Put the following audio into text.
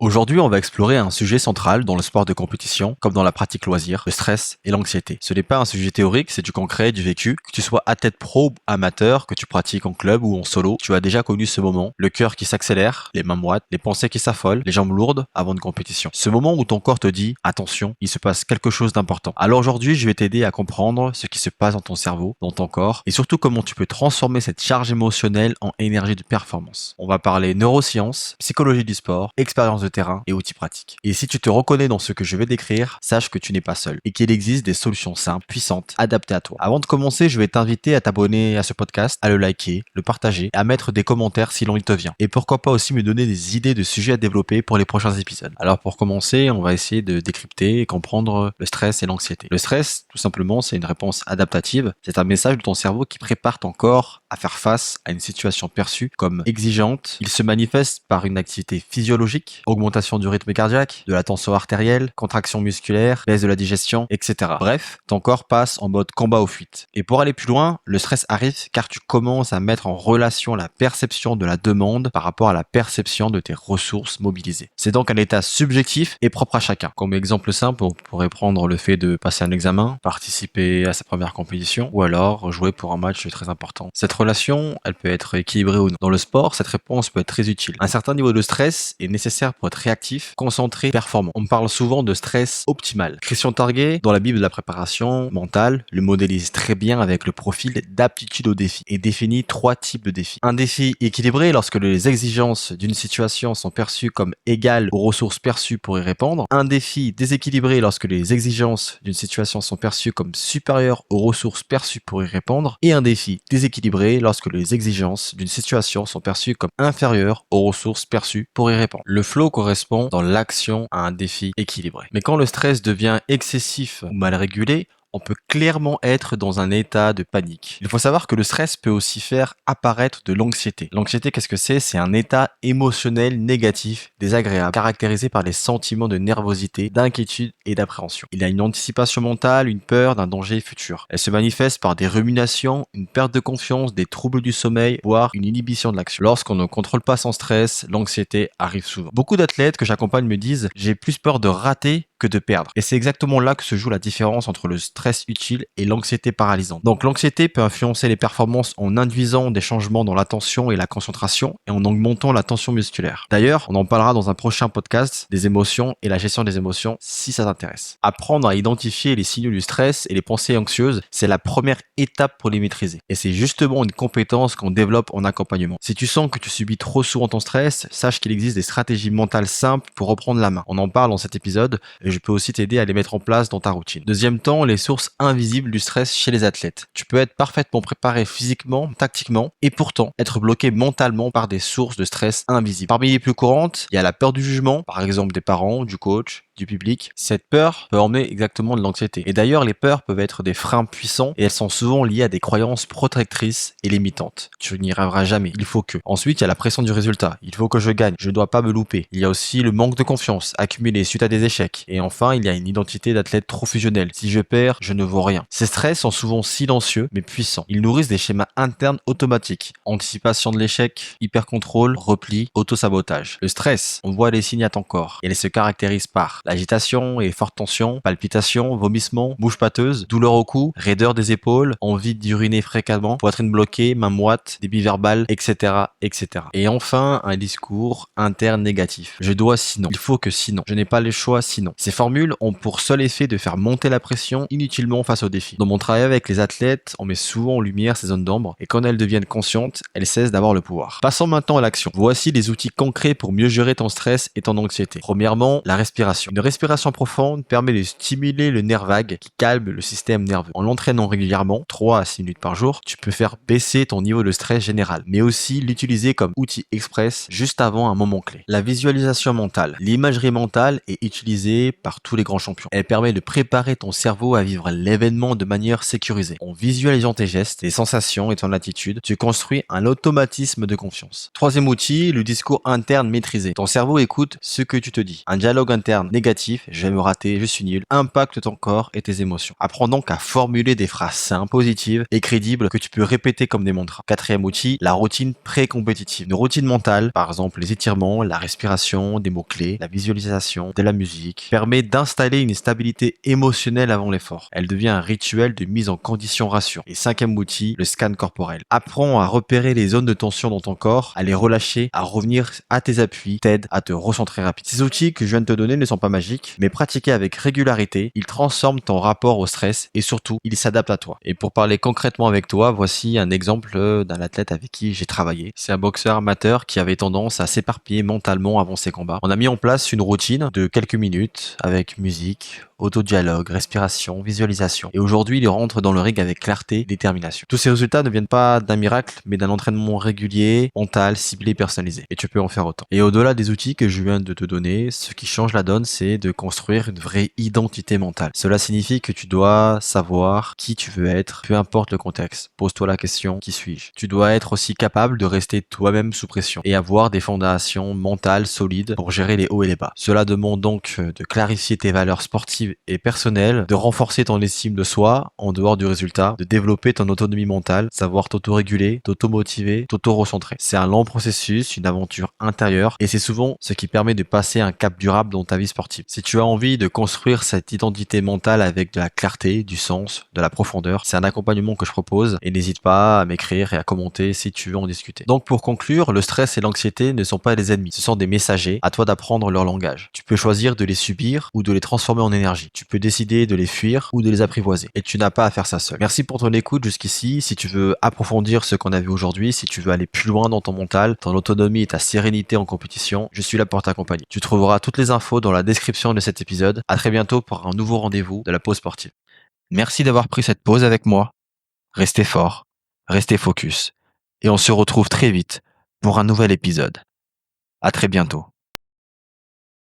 Aujourd'hui, on va explorer un sujet central dans le sport de compétition, comme dans la pratique loisir, le stress et l'anxiété. Ce n'est pas un sujet théorique, c'est du concret, du vécu. Que tu sois athlète pro ou amateur, que tu pratiques en club ou en solo, tu as déjà connu ce moment. Le cœur qui s'accélère, les mains moites, les pensées qui s'affolent, les jambes lourdes avant une compétition. Ce moment où ton corps te dit, attention, il se passe quelque chose d'important. Alors aujourd'hui, je vais t'aider à comprendre ce qui se passe dans ton cerveau, dans ton corps, et surtout comment tu peux transformer cette charge émotionnelle en énergie de performance. On va parler neurosciences, psychologie du sport, expérience de terrain et outils pratiques. Et si tu te reconnais dans ce que je vais décrire, sache que tu n'es pas seul et qu'il existe des solutions simples, puissantes, adaptées à toi. Avant de commencer, je vais t'inviter à t'abonner à ce podcast, à le liker, le partager, à mettre des commentaires si l'envie te vient. Et pourquoi pas aussi me donner des idées de sujets à développer pour les prochains épisodes. Alors pour commencer, on va essayer de décrypter et comprendre le stress et l'anxiété. Le stress, tout simplement, c'est une réponse adaptative. C'est un message de ton cerveau qui prépare ton corps à faire face à une situation perçue comme exigeante. Il se manifeste par une activité physiologique, augmentation du rythme cardiaque, de la tension artérielle, contraction musculaire, baisse de la digestion, etc. Bref, ton corps passe en mode combat ou fuite. Et pour aller plus loin, le stress arrive car tu commences à mettre en relation la perception de la demande par rapport à la perception de tes ressources mobilisées. C'est donc un état subjectif et propre à chacun. Comme exemple simple, on pourrait prendre le fait de passer un examen, participer à sa première compétition ou alors jouer pour un match très important. Cette relation, elle peut être équilibrée ou non. Dans le sport, cette réponse peut être très utile. Un certain niveau de stress est nécessaire pour être réactif, concentré, performant. On parle souvent de stress optimal. Christian Targuay, dans la Bible de la préparation mentale, le modélise très bien avec le profil d'aptitude au défi et définit 3 types de défis. Un défi équilibré lorsque les exigences d'une situation sont perçues comme égales aux ressources perçues pour y répondre. Un défi déséquilibré lorsque les exigences d'une situation sont perçues comme supérieures aux ressources perçues pour y répondre. Et un défi déséquilibré lorsque les exigences d'une situation sont perçues comme inférieures aux ressources perçues pour y répondre. Le flow correspond dans l'action à un défi équilibré. Mais quand le stress devient excessif ou mal régulé, on peut clairement être dans un état de panique. Il faut savoir que le stress peut aussi faire apparaître de l'anxiété. L'anxiété, qu'est-ce que c'est? C'est un état émotionnel négatif, désagréable, caractérisé par les sentiments de nervosité, d'inquiétude et d'appréhension. Il y a une anticipation mentale, une peur d'un danger futur. Elle se manifeste par des ruminations, une perte de confiance, des troubles du sommeil, voire une inhibition de l'action. Lorsqu'on ne contrôle pas son stress, l'anxiété arrive souvent. Beaucoup d'athlètes que j'accompagne me disent « j'ai plus peur de rater que de perdre ». Et c'est exactement là que se joue la différence entre le stress utile et l'anxiété paralysante. Donc l'anxiété peut influencer les performances en induisant des changements dans l'attention et la concentration et en augmentant la tension musculaire. D'ailleurs, on en parlera dans un prochain podcast des émotions et la gestion des émotions si ça t'intéresse. Apprendre à identifier les signaux du stress et les pensées anxieuses, c'est la première étape pour les maîtriser. Et c'est justement une compétence qu'on développe en accompagnement. Si tu sens que tu subis trop souvent ton stress, sache qu'il existe des stratégies mentales simples pour reprendre la main. On en parle dans cet épisode et je peux aussi t'aider à les mettre en place dans ta routine. Deuxième temps, les sources invisibles du stress chez les athlètes. Tu peux être parfaitement préparé physiquement, tactiquement, et pourtant être bloqué mentalement par des sources de stress invisibles. Parmi les plus courantes, il y a la peur du jugement, par exemple des parents, du coach, du public. Cette peur peut emmener exactement de l'anxiété. Et d'ailleurs, les peurs peuvent être des freins puissants et elles sont souvent liées à des croyances protectrices et limitantes. Tu n'y arriveras jamais, il faut que. Ensuite, il y a la pression du résultat. Il faut que je gagne, je ne dois pas me louper. Il y a aussi le manque de confiance accumulé suite à des échecs. Et enfin, il y a une identité d'athlète trop fusionnelle. Si je perds, je ne vaux rien. Ces stress sont souvent silencieux mais puissants. Ils nourrissent des schémas internes automatiques. Anticipation de l'échec, hyper-contrôle, repli, auto-sabotage. Le stress, on voit les signes à ton corps. Et elle se caractérise par l'agitation et forte tension, palpitations, vomissements, bouche pâteuse, douleur au cou, raideur des épaules, envie d'uriner fréquemment, poitrine bloquée, main moite, débit verbal, etc., etc. Et enfin, un discours interne négatif. Je dois sinon. Il faut que sinon. Je n'ai pas le choix sinon. Ces formules ont pour seul effet de faire monter la pression inutilement face aux défis. Dans mon travail avec les athlètes, on met souvent en lumière ces zones d'ombre et quand elles deviennent conscientes, elles cessent d'avoir le pouvoir. Passons maintenant à l'action. Voici des outils concrets pour mieux gérer ton stress et ton anxiété. Premièrement, la respiration. Une respiration profonde permet de stimuler le nerf vague qui calme le système nerveux. En l'entraînant régulièrement, 3 à 6 minutes par jour, tu peux faire baisser ton niveau de stress général, mais aussi l'utiliser comme outil express juste avant un moment clé. La visualisation mentale. L'imagerie mentale est utilisée par tous les grands champions. Elle permet de préparer ton cerveau à vivre l'événement de manière sécurisée. En visualisant tes gestes, tes sensations et ton attitude, tu construis un automatisme de confiance. Troisième outil, le discours interne maîtrisé. Ton cerveau écoute ce que tu te dis. Un dialogue interne négatifs, je vais me rater, je suis nul, impactent ton corps et tes émotions. Apprends donc à formuler des phrases simples, positives et crédibles que tu peux répéter comme des mantras. Quatrième outil, la routine pré-compétitive. Une routine mentale, par exemple les étirements, la respiration, des mots-clés, la visualisation, de la musique, permet d'installer une stabilité émotionnelle avant l'effort. Elle devient un rituel de mise en condition rassurante. Et cinquième outil, le scan corporel. Apprends à repérer les zones de tension dans ton corps, à les relâcher, à revenir à tes appuis, t'aide à te recentrer rapide. Ces outils que je viens de te donner ne sont pas magiques, mais pratiqués avec régularité, ils transforment ton rapport au stress et surtout, ils s'adaptent à toi. Et pour parler concrètement avec toi, voici un exemple d'un athlète avec qui j'ai travaillé. C'est un boxeur amateur qui avait tendance à s'éparpiller mentalement avant ses combats. On a mis en place une routine de quelques minutes avec musique, autodialogue, respiration, visualisation. Et aujourd'hui, il rentre dans le ring avec clarté et détermination. Tous ces résultats ne viennent pas d'un miracle, mais d'un entraînement régulier, mental, ciblé, personnalisé. Et tu peux en faire autant. Et au-delà des outils que je viens de te donner, ce qui change la donne, c'est de construire une vraie identité mentale. Cela signifie que tu dois savoir qui tu veux être, peu importe le contexte. Pose-toi la question, qui suis-je? Tu dois être aussi capable de rester toi-même sous pression et avoir des fondations mentales solides pour gérer les hauts et les bas. Cela demande donc de clarifier tes valeurs sportives et personnelles, de renforcer ton estime de soi en dehors du résultat, de développer ton autonomie mentale, savoir t'auto-réguler, t'auto-motiver, t'auto-recentrer. C'est un long processus, une aventure intérieure et c'est souvent ce qui permet de passer un cap durable dans ta vie sportive. Si tu as envie de construire cette identité mentale avec de la clarté, du sens, de la profondeur, c'est un accompagnement que je propose et n'hésite pas à m'écrire et à commenter si tu veux en discuter. Donc pour conclure, le stress et l'anxiété ne sont pas des ennemis, ce sont des messagers, à toi d'apprendre leur langage. Tu peux choisir de les subir ou de les transformer en énergie. Tu peux décider de les fuir ou de les apprivoiser. Et tu n'as pas à faire ça seul. Merci pour ton écoute jusqu'ici. Si tu veux approfondir ce qu'on a vu aujourd'hui, si tu veux aller plus loin dans ton mental, ton autonomie et ta sérénité en compétition, je suis là pour t'accompagner. Tu trouveras toutes les infos dans la description de cet épisode. À très bientôt pour un nouveau rendez-vous de la pause sportive. Merci d'avoir pris cette pause avec moi. Restez fort, restez focus. Et on se retrouve très vite pour un nouvel épisode. À très bientôt.